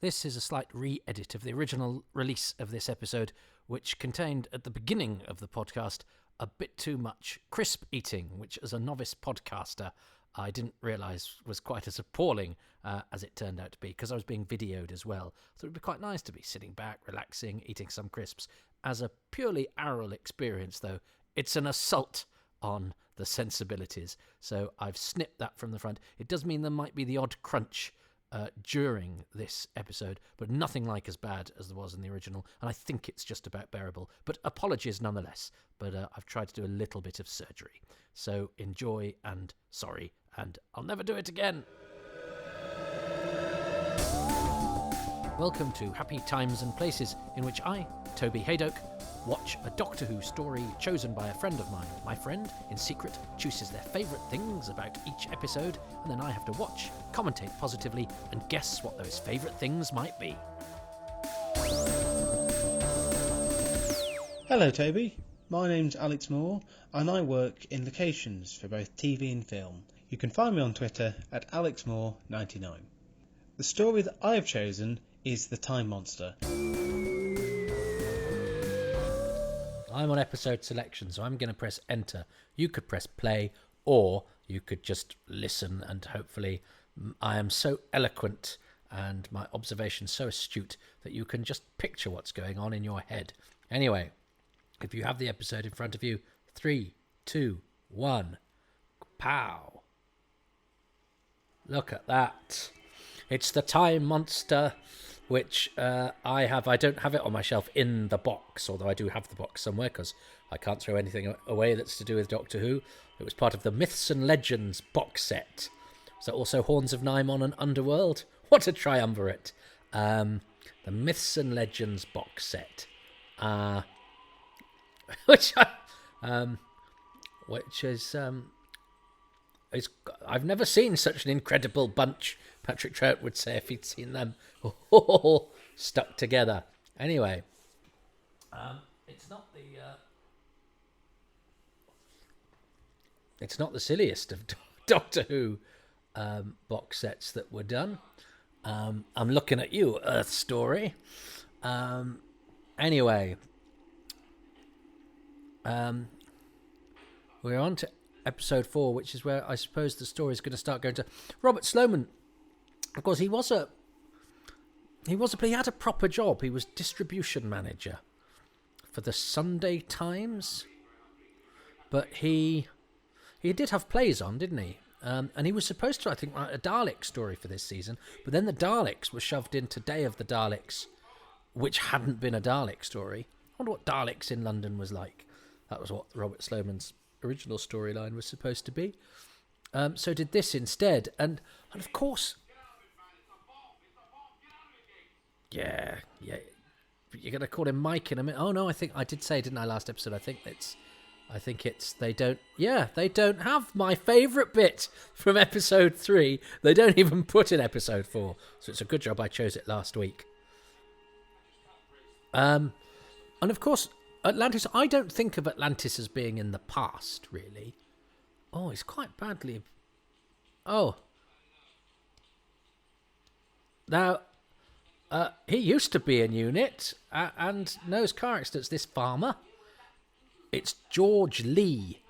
This is a slight re-edit of the original release of this episode, which contained at the beginning of the podcast a bit too much crisp eating, which as a novice podcaster I didn't realise was quite as appalling as it turned out to be, because I was being videoed as well. So it would be quite nice to be sitting back, relaxing, eating some crisps. As a purely oral experience, though, it's an assault on the sensibilities. So I've snipped that from the front. It does mean there might be the odd crunch during this episode, but nothing like as bad as there was in the original, and I think it's just about bearable. But apologies nonetheless, but I've tried to do a little bit of surgery. So enjoy, and sorry, and I'll never do it again. Welcome to Happy Times and Places, in which I, Toby Hadoke, watch a Doctor Who story chosen by a friend of mine. My friend, in secret, chooses their favourite things about each episode, and then I have to watch, commentate positively, and guess what those favourite things might be. Hello Toby, my name's Alex Moore, and I work in locations for both TV and film. You can find me on Twitter at AlexMoore99. The story that I have chosen is The Time Monster. I'm on episode selection, so I'm going to press enter. You could press play, or you could just listen, and hopefully I am so eloquent and my observation so astute that you can just picture what's going on in your head. Anyway, if you have the episode in front of you, 3, 2, 1, pow. Look at that. It's The Time Monster, which I don't have it on my shelf in the box, although I do have the box somewhere, because I can't throw anything away that's to do with Doctor Who. It was part of the Myths and Legends box set. So also Horns of Nimon and Underworld. What a triumvirate. The Myths and Legends box set. Which I've never seen such an incredible bunch, Patrick Trout would say if he'd seen them stuck together. Anyway, it's not the silliest of Doctor Who box sets that were done. I'm looking at you, Earth Story. Anyway, we're on to episode 4, which is where I suppose the story is going to start going to. Robert Sloman, of course, he had a proper job. He was distribution manager for the Sunday Times, but he did have plays on, didn't he? And he was supposed to, I think, write a Dalek story for this season, but then the Daleks were shoved into Day of the Daleks, which hadn't been a Dalek story. I wonder what Daleks in London was like. That was what Robert Sloman's original storyline was supposed to be. So did this instead, and of course, yeah, you're gonna call him Mike in a minute. Oh no, I think I did say, didn't I, last episode? I think it's they don't have my favourite bit from episode 3. They don't even put in episode 4, so it's a good job I chose it last week. And of course, Atlantis, I don't think of Atlantis as being in the past, really. Oh, it's quite badly. Oh. Now, he used to be in UNIT and knows car accidents, this farmer. It's George Lee,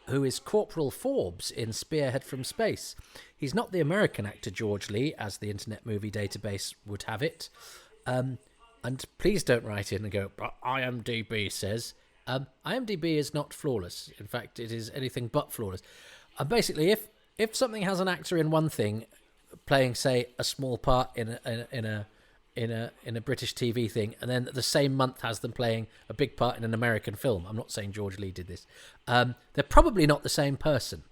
who is Corporal Forbes in Spearhead from Space. He's not the American actor George Lee, as the Internet Movie Database would have it. And please don't write in and go, but IMDb says. IMDb is not flawless. In fact, it is anything but flawless. And basically, if something has an actor in one thing, playing, say, a small part in a British TV thing, and then the same month has them playing a big part in an American film. I'm not saying George Lee did this. They're probably not the same person.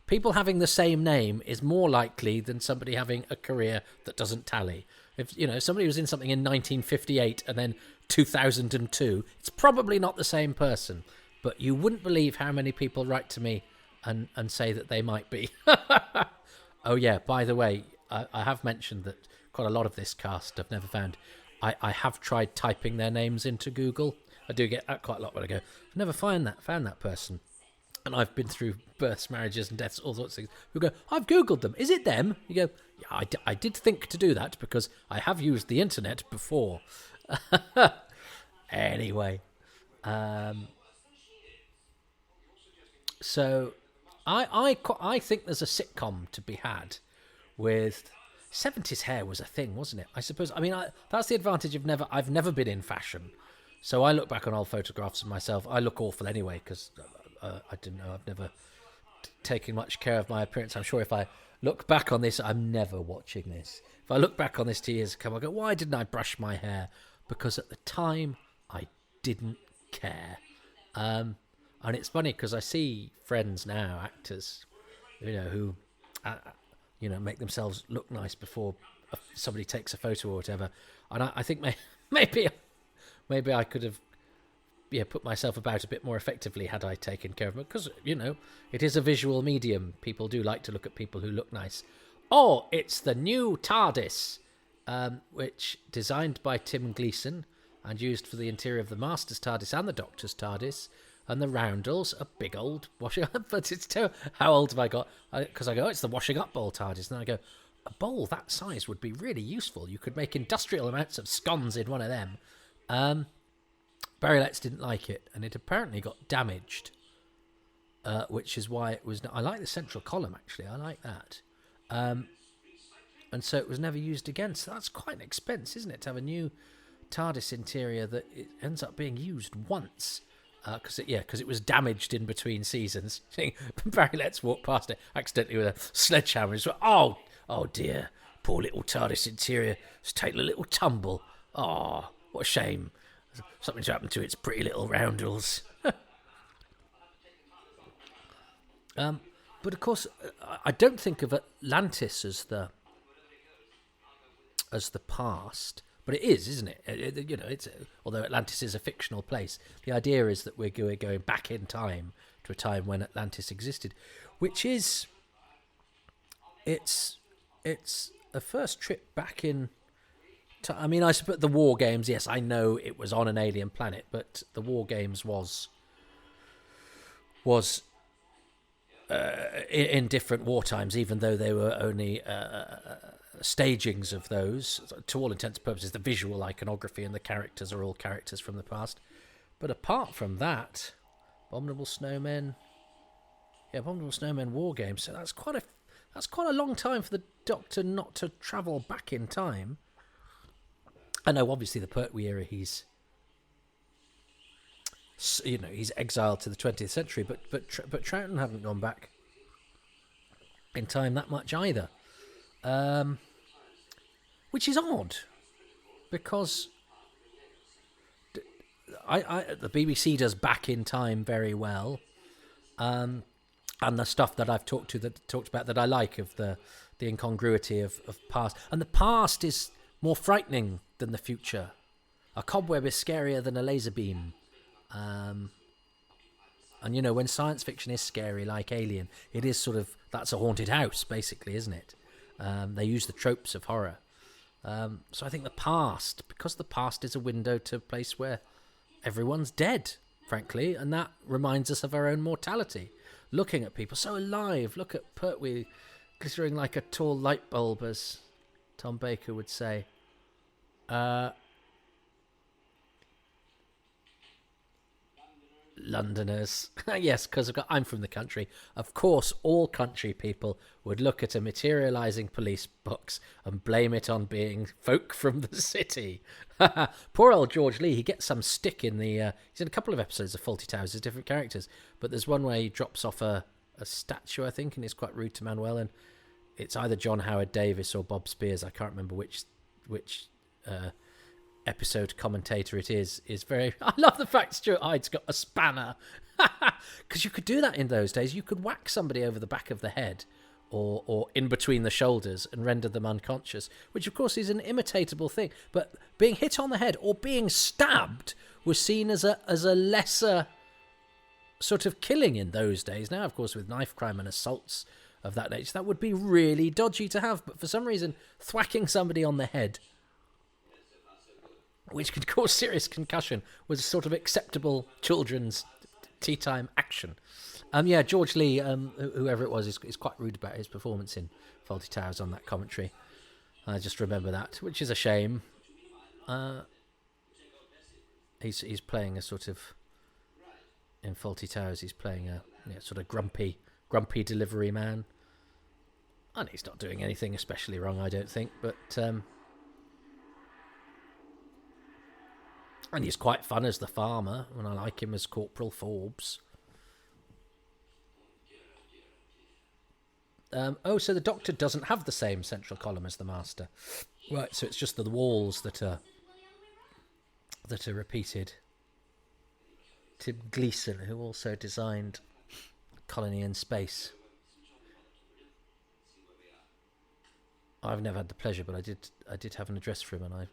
People having the same name is more likely than somebody having a career that doesn't tally. If somebody was in something in 1958 and then 2002, it's probably not the same person. But you wouldn't believe how many people write to me and say that they might be. Oh yeah, by the way, I have mentioned that quite a lot of this cast I've never found. I have tried typing their names into Google. I do get that quite a lot when I go, I've never found that person. and I've been through births, marriages and deaths, all sorts of things, who go, I've Googled them. Is it them? You go, yeah, I did think to do that because I have used the internet before. Anyway. So I think there's a sitcom to be had with 70s hair was a thing, wasn't it? I suppose. I mean, that's the advantage of I've never been in fashion. So I look back on old photographs of myself. I look awful anyway because I didn't know. I've never taken much care of my appearance. I'm sure if I look back on this, I'm never watching this. If I look back on this 2 years ago, I go, why didn't I brush my hair? Because at the time, I didn't care. And it's funny because I see friends now, actors, who, make themselves look nice before somebody takes a photo or whatever. And I think maybe I could have, put myself about a bit more effectively had I taken care of it. Because, it is a visual medium. People do like to look at people who look nice. Oh, it's the new TARDIS, which designed by Tim Gleeson and used for the interior of the Master's TARDIS and the Doctor's TARDIS. And the roundels, a big old washing up. But it's how old have I got? Because I go, it's the washing up bowl TARDIS. And I go, a bowl that size would be really useful. You could make industrial amounts of scones in one of them. Barry Letts didn't like it, and it apparently got damaged, which is why it was. I like the central column, actually. I like that. And so it was never used again. So that's quite an expense, isn't it, to have a new TARDIS interior that it ends up being used once. Because it was damaged in between seasons. Barry Letts walked past it accidentally with a sledgehammer and went, oh dear, poor little TARDIS interior. It's taken a little tumble. Oh, what a shame. Something's happened to its pretty little roundels. But of course, I don't think of Atlantis as the past. But it is, isn't it? It's although Atlantis is a fictional place, the idea is that we're going back in time to a time when Atlantis existed, which is it's a first trip back in. I mean, I suppose the War Games. Yes, I know it was on an alien planet, but the War Games was in different war times, even though they were only. Stagings of those. To all intents and purposes, the visual iconography and the characters are all characters from the past. But apart from that, Abominable Snowmen War Games. So that's quite a long time for the Doctor not to travel back in time. I know, obviously, the Pertwee era, he's exiled to the 20th century, but Troughton haven't gone back in time that much either. Which is odd, because the BBC does back in time very well, and the stuff that I've talked about that I like of the incongruity of past, and the past is more frightening than the future. A cobweb is scarier than a laser beam, and when science fiction is scary like Alien, it is sort of, that's a haunted house basically, isn't it? They use the tropes of horror. So I think the past is a window to a place where everyone's dead, frankly, and that reminds us of our own mortality. Looking at people so alive, look at Pertwee glittering like a tall light bulb, as Tom Baker would say. Londoners. Yes, because I'm from the country. Of course, all country people would look at a materialising police box and blame it on being folk from the city. Poor old George Lee, he gets some stick in the... he's in a couple of episodes of Fawlty Towers as different characters, but there's one where he drops off a statue, I think, and is quite rude to Manuel, and it's either John Howard Davis or Bob Spears. I can't remember which episode commentator it is very... I love the fact Stuart Hyde's got a spanner, because you could do that in those days. You could whack somebody over the back of the head or in between the shoulders and render them unconscious, which of course is an imitatable thing, but being hit on the head or being stabbed was seen as a lesser sort of killing in those days. Now, of course, with knife crime and assaults of that nature, that would be really dodgy to have, but for some reason thwacking somebody on the head, which could cause serious concussion, was a sort of acceptable children's tea time action. Yeah, George Lee, whoever it was, is quite rude about his performance in Fawlty Towers on that commentary. I just remember that, which is a shame. He's playing a sort of, in Fawlty Towers, he's playing a sort of grumpy delivery man. And he's not doing anything especially wrong, I don't think. But and he's quite fun as the farmer, and I like him as Corporal Forbes. So the Doctor doesn't have the same central column as the Master. Right, so it's just the walls that are repeated. Tim Gleeson, who also designed Colony in Space. I've never had the pleasure, but I did have an address for him, and I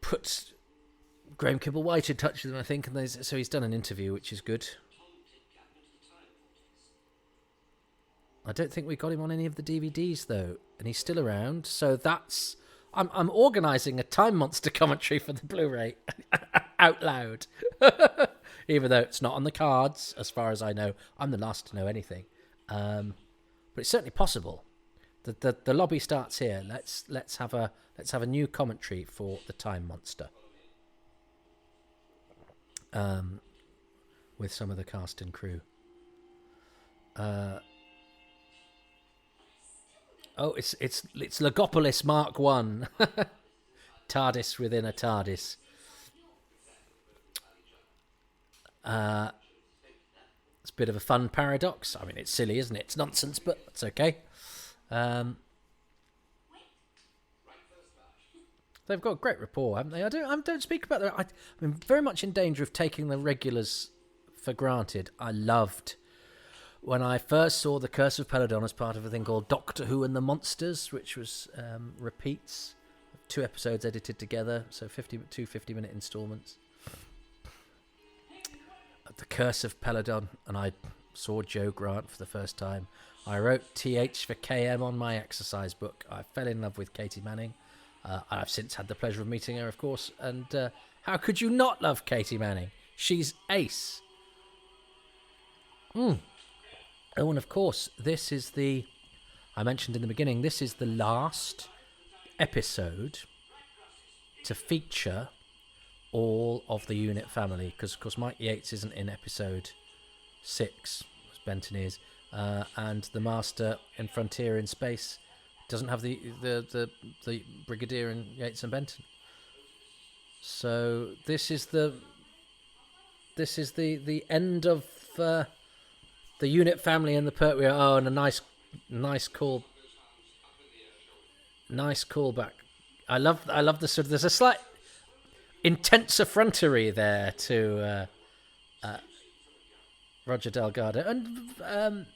put Graham Kibble-White in touch with him, I think, and so he's done an interview, which is good. I don't think we got him on any of the DVDs though, and he's still around. So that's I'm organising a Time Monster commentary for the Blu-ray out loud, even though it's not on the cards as far as I know. I'm the last to know anything, but it's certainly possible. The lobby starts here. Let's have a new commentary for the Time Monster, with some of the cast and crew. It's Logopolis Mark 1. TARDIS within a TARDIS. It's a bit of a fun paradox. I mean, it's silly, isn't it? It's nonsense, but it's okay. They've got a great rapport, haven't they? I don't speak about that. I'm very much in danger of taking the regulars for granted. I loved when I first saw The Curse of Peladon as part of a thing called Doctor Who and the Monsters, which was repeats, 2 episodes edited together, so 2 50-minute instalments. The Curse of Peladon, and I saw Joe Grant for the first time. I wrote TH for KM on my exercise book. I fell in love with Katie Manning. I've since had the pleasure of meeting her, of course, and how could you not love Katie Manning? She's ace. Oh, and of course, this is I mentioned in the beginning, this is the last episode to feature all of the unit family, because of course Mike Yates isn't in episode 6, as Benton is, and the Master in Frontier in Space doesn't have the Brigadier in Yates and Benton. So this is the end of the unit family and the Pertwee. Oh, and a nice callback. I love the sort of, there's a slight intense effrontery there to Roger Delgado, and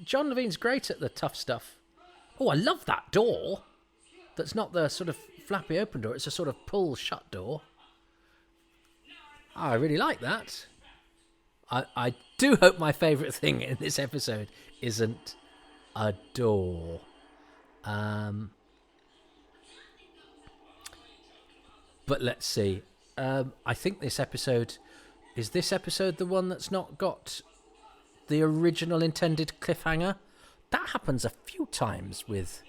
John Levine's great at the tough stuff. Oh, I love that door. That's not the sort of flappy open door. It's a sort of pull shut door. I really like that. I do hope my favourite thing in this episode isn't a door. But let's see. I think this episode... Is this episode the one that's not got the original intended cliffhanger? That happens a few times with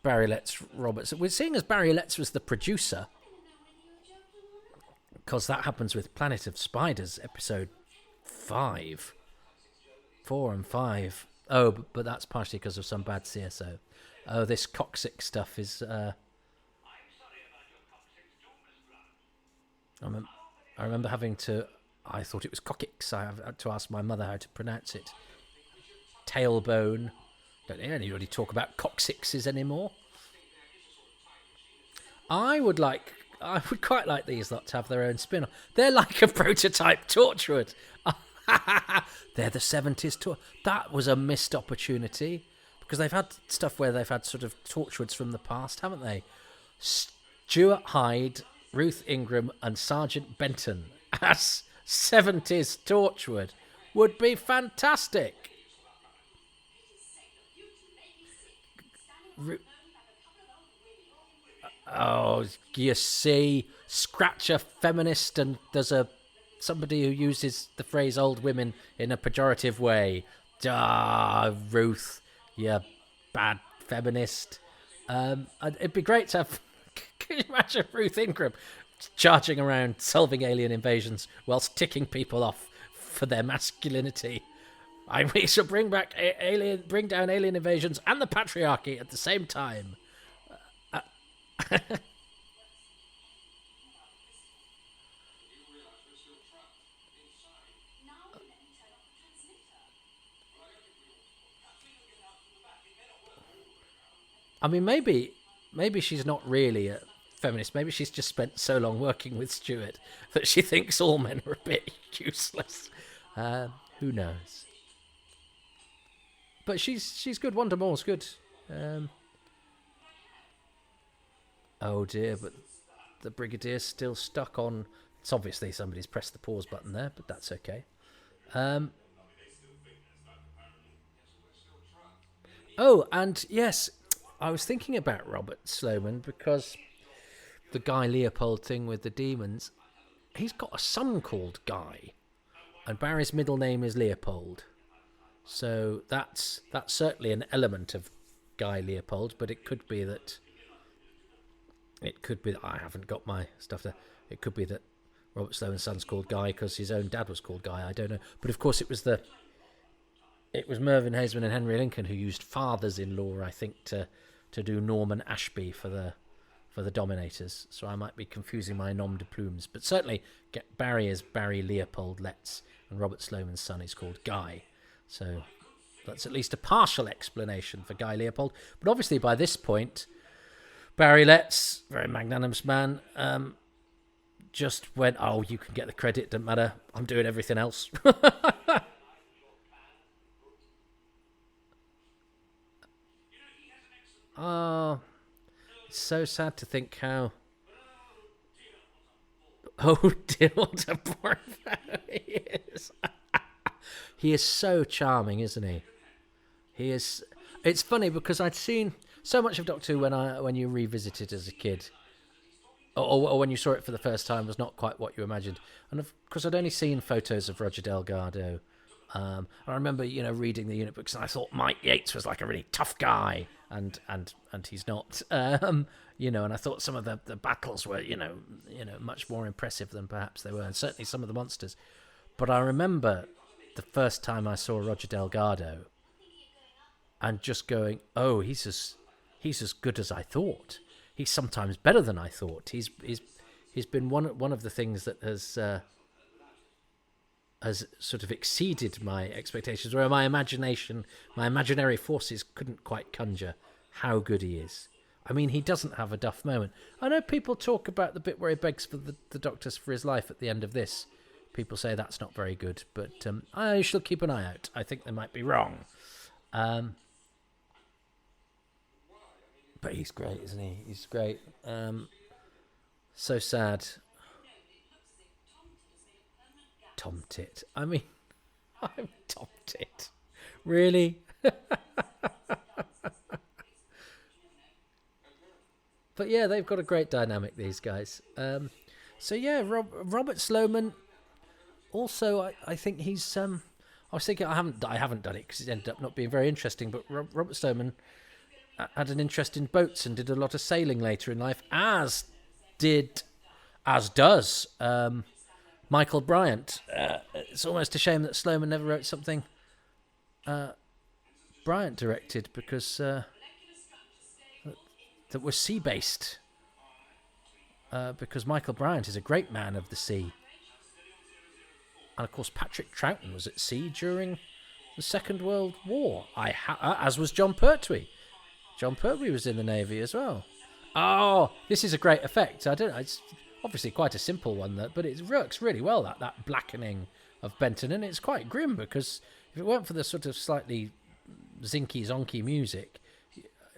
Barry Letts Roberts. We're seeing as Barry Letts was the producer, because that happens with Planet of Spiders, episode 5. 4 and 5. Oh, but that's partially because of some bad CSO. Oh, this coccyx stuff is... I remember having to... I thought it was coccyx. I had to ask my mother how to pronounce it. Tailbone. Don't hear anybody talk about coccyxes anymore. I would quite like these lot to have their own spin-off. They're like a prototype Torchwood. They're the 70s tour. That was a missed opportunity, because they've had stuff where they've had sort of Torchwoods from the past, haven't they? Stuart Hyde, Ruth Ingram and Sergeant Benton as 70s Torchwood would be fantastic. Oh, you see, scratch a feminist and there's a somebody who uses the phrase old women in a pejorative way. Ruth, you bad feminist. It'd be great to have... Can you imagine Ruth Ingram charging around solving alien invasions whilst ticking people off for their masculinity? We shall bring down alien invasions and the patriarchy at the same time. I mean, maybe she's not really a feminist. Maybe she's just spent so long working with Stuart that she thinks all men are a bit useless. Who knows? But she's good. Wanda Moore's good. Oh dear, but the Brigadier's still stuck on... It's obviously somebody's pressed the pause button there, but that's okay. Oh, and yes, I was thinking about Robert Sloman because the Guy Leopold thing with the demons, he's got a son called Guy, and Barry's middle name is Leopold. So that's certainly an element of Guy Leopold, but it could be that I haven't got my stuff there. It could be that Robert Sloman's son's called Guy because his own dad was called Guy. I don't know, but of course it was Mervyn Haseman and Henry Lincoln who used fathers-in-law, I think, to do Norman Ashby for the Dominators. So I might be confusing my nom de plumes, but certainly Barry is Barry Leopold Letts, and Robert Sloman's son is called Guy. So that's at least a partial explanation for Guy Leopold. But obviously by this point, Barry Letts, very magnanimous man, just went, oh, you can get the credit, doesn't matter, I'm doing everything else. Oh, it's so sad to think how... Oh dear, what a poor fellow he is. He is so charming, isn't he? He is... It's funny because I'd seen so much of Doctor Who when you revisited as a kid, or when you saw it for the first time, was not quite what you imagined. And of course, I'd only seen photos of Roger Delgado. I remember, reading the unit books, and I thought Mike Yates was like a really tough guy, and he's not. And I thought some of the battles were, much more impressive than perhaps they were, and certainly some of the monsters. But I remember the first time I saw Roger Delgado, and just going, oh, he's as good as I thought. He's sometimes better than I thought. He's been one of the things that has sort of exceeded my expectations, where my imaginary forces couldn't quite conjure how good he is. I mean, he doesn't have a duff moment. I know people talk about the bit where he begs for the doctors for his life at the end of this. People say that's not very good, but I shall keep an eye out. I think they might be wrong. But he's great, isn't he? He's great. So sad. Tom Tit. I mean, I'm Tom Tit. Really? But yeah, they've got a great dynamic, these guys. So yeah, Robert Sloman. Also, I think he's. I was thinking I haven't done it because it ended up not being very interesting. But Robert Sloman had an interest in boats and did a lot of sailing later in life, as does Michael Bryant. It's almost a shame that Sloman never wrote something Bryant directed, because that was sea-based. Because Michael Bryant is a great man of the sea. And of course Patrick Troughton was at sea during the Second World War, as was John Pertwee. John Pertwee was in the Navy as well. Oh, this is a great effect. I don't know, it's obviously quite a simple one, but it works really well, that blackening of Benton, and it's quite grim, because if it weren't for the sort of slightly zinky zonky music,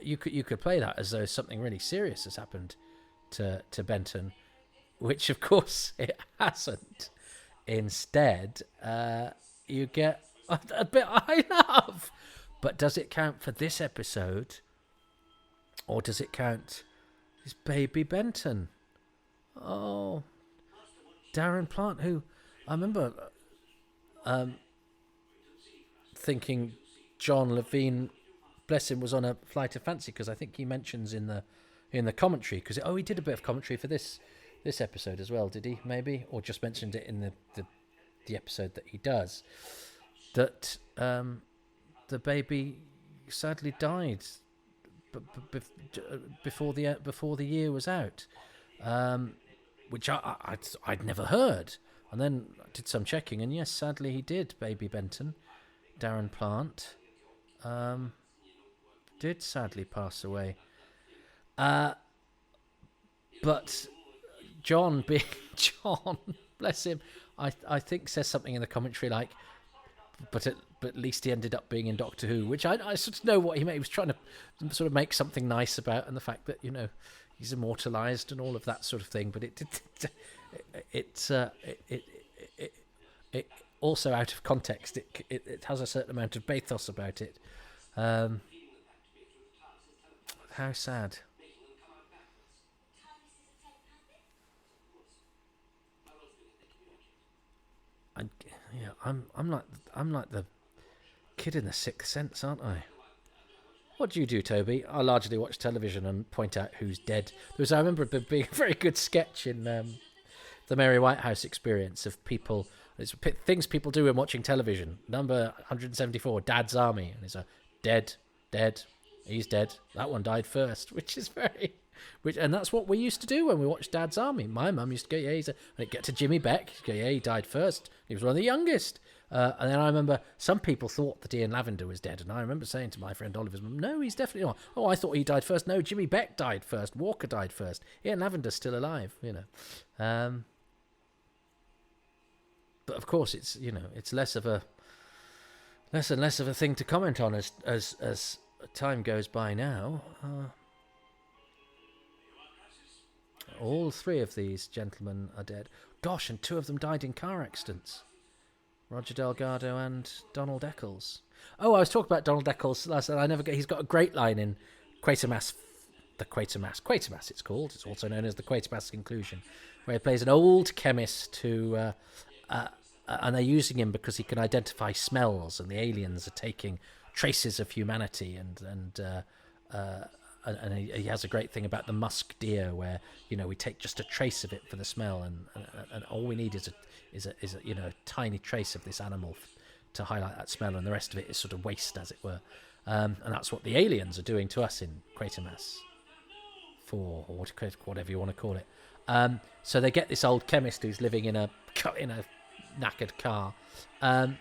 you could play that as though something really serious has happened to Benton, which of course it hasn't. Instead, you get a bit I love. But does it count for this episode, or does it count as baby Benton? Oh, Darren Plant, who I remember thinking John Levine, bless him, was on a flight of fancy, because I think he mentions in the commentary, because he did a bit of commentary for this episode as well, did he? Maybe, or just mentioned it in the episode that he does, that the baby sadly died before the year was out, which I'd never heard, and then I did some checking, and yes, sadly he did. Baby Benton, Darren Plant, did sadly pass away. But John, being John, bless him, I think says something in the commentary like, but at least he ended up being in Doctor Who, which I sort of know what he meant. He was trying to sort of make something nice about, and the fact that, you know, he's immortalised and all of that sort of thing. But it also, out of context, it has a certain amount of bathos about it. How sad. I'm like the kid in The Sixth Sense, aren't I? What do you do, Toby? I largely watch television and point out who's dead. I remember there being a very good sketch in the Mary Whitehouse Experience of people. It's things people do when watching television. Number 174, Dad's Army, and it's a dead. He's dead. That one died first, which is very. And that's what we used to do when we watched Dad's Army. My mum used to go, yeah, and it'd get to Jimmy Beck. She'd go, yeah, he died first. He was one of the youngest. And then I remember some people thought that Ian Lavender was dead. And I remember saying to my friend Oliver's mum, no, he's definitely not. Oh, I thought he died first. No, Jimmy Beck died first. Walker died first. Ian Lavender's still alive, you know. But of course, it's, you know, it's less and less of a thing to comment on as time goes by now. All three of these gentlemen are dead. Gosh, and two of them died in car accidents. Roger Delgado and Donald Eccles. Oh, I was talking about Donald Eccles last night. He's got a great line in Quatermass, Quatermass it's called. It's also known as the Quatermass Conclusion, where he plays an old chemist who, and they're using him because he can identify smells, and the aliens are taking traces of humanity, and he has a great thing about the musk deer, where, you know, we take just a trace of it for the smell, and all we need is a you know, a tiny trace of this animal to highlight that smell, and the rest of it is sort of waste, as it were. And that's what the aliens are doing to us in Quatermass 4, or whatever you want to call it. So they get this old chemist who's living in a knackered car, and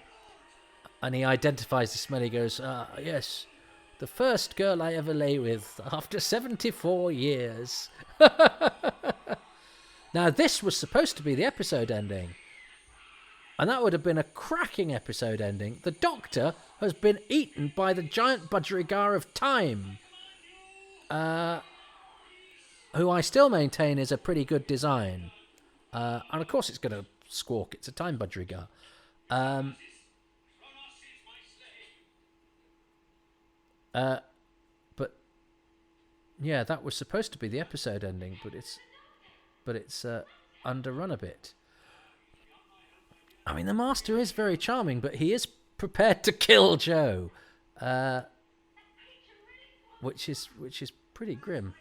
he identifies the smell. He goes, yes, the first girl I ever lay with after 74 years. Now, this was supposed to be the episode ending, and that would have been a cracking episode ending. The Doctor has been eaten by the giant budgerigar of time, who I still maintain is a pretty good design. And of course it's going to squawk. It's a time budgerigar. But yeah, that was supposed to be the episode ending, but it's underrun a bit. I mean, the Master is very charming, but he is prepared to kill Joe, which is pretty grim.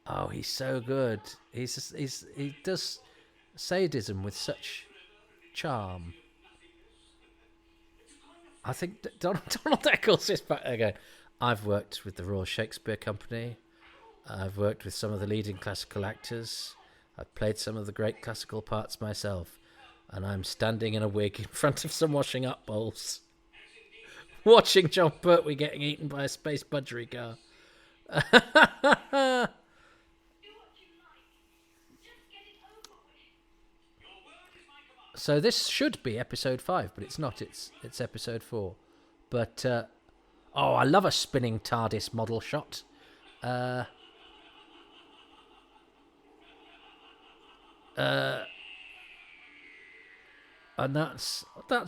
Oh, he's so good. He does sadism with such charm. I think Donald Eccles is back again. I've worked with the Royal Shakespeare Company. I've worked with some of the leading classical actors. I've played some of the great classical parts myself. And I'm standing in a wig in front of some washing up bowls, watching John Pertwee getting eaten by a space budgerigar. So this should be episode 5, but it's not. It's episode 4. But I love a spinning TARDIS model shot. And that's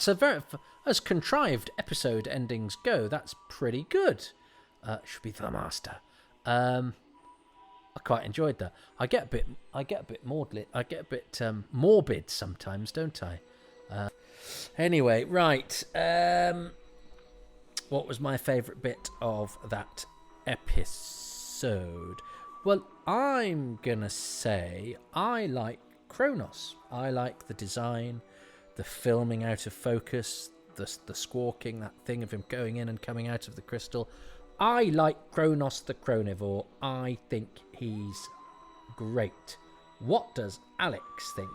a very, as contrived episode endings go, that's pretty good. should be the master. I quite enjoyed that. I get a bit morbid. I get a bit morbid sometimes, don't I? Anyway, right. What was my favourite bit of that episode? Well, I'm gonna say I like Kronos. I like the design, the filming out of focus, the squawking, that thing of him going in and coming out of the crystal. I like Kronos the Chronivore. I think he's great. What does Alex think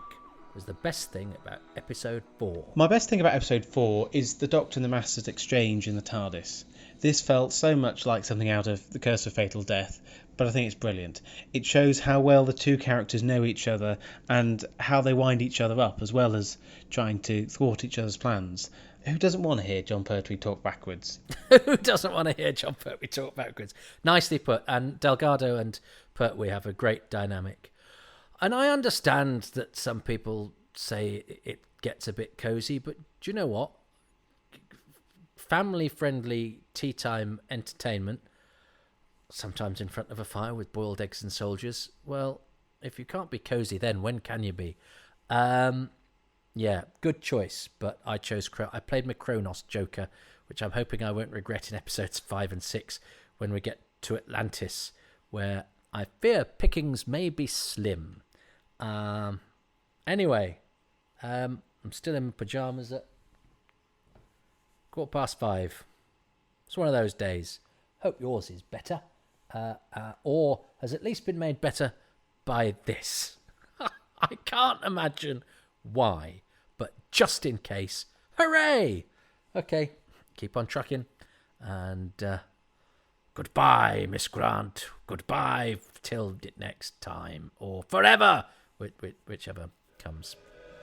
was the best thing about episode 4? My best thing about episode 4 is the Doctor and the Master's exchange in the TARDIS. This felt so much like something out of The Curse of Fatal Death, but I think it's brilliant. It shows how well the two characters know each other and how they wind each other up, as well as trying to thwart each other's plans. Who doesn't want to hear John Pertwee talk backwards? Who doesn't want to hear John Pertwee talk backwards? Nicely put. And Delgado and Pertwee have a great dynamic. And I understand that some people say it gets a bit cosy, but do you know what? Family-friendly tea time entertainment, sometimes in front of a fire with boiled eggs and soldiers. Well, if you can't be cosy then, when can you be? Yeah, good choice, but I played my Kronos Joker, which I'm hoping I won't regret in episodes 5 and 6 when we get to Atlantis, where I fear pickings may be slim. Anyway, I'm still in my pyjamas at 5:15. It's one of those days. Hope yours is better, or has at least been made better by this. I can't imagine why, but just in case, hooray! Okay, keep on trucking, and goodbye, Miss Grant. Goodbye till next time, or forever, whichever comes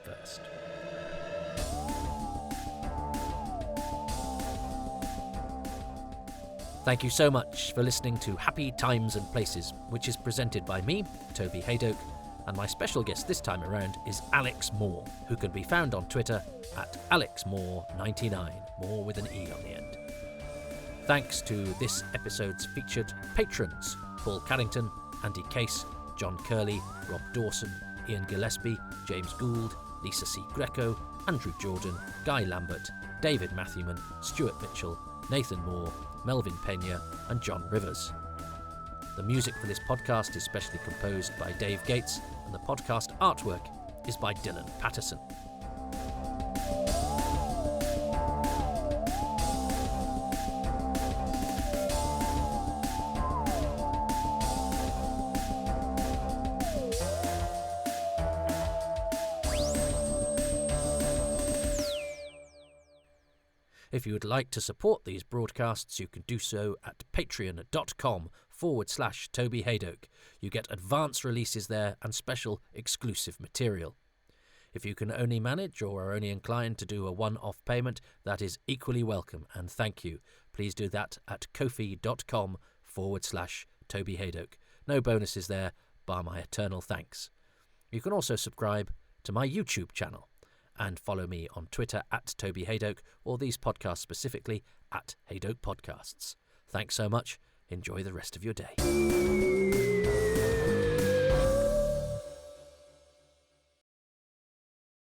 first. Thank you so much for listening to Happy Times and Places, which is presented by me, Toby Hadoke, and my special guest this time around is Alex Moore, who can be found on Twitter at AlexMoore99, Moore with an E on the end. Thanks to this episode's featured patrons, Paul Carrington, Andy Case, John Curley, Rob Dawson, Ian Gillespie, James Gould, Lisa C. Greco, Andrew Jordan, Guy Lambert, David Matthewman, Stuart Mitchell, Nathan Moore, Melvin Pena and John Rivers. The music for this podcast is specially composed by Dave Gates, and the podcast artwork is by Dylan Patterson. If you would like to support these broadcasts, you can do so at patreon.com/Toby Hadoke. You get advance releases there and special exclusive material. If you can only manage or are only inclined to do a one-off payment, that is equally welcome, and thank you. Please do that at kofi.com/Toby Hadoke. No bonuses there, bar my eternal thanks. You can also subscribe to my YouTube channel and follow me on Twitter at Toby Hadoke, or these podcasts specifically at Hadoke Podcasts. Thanks so much. Enjoy the rest of your day.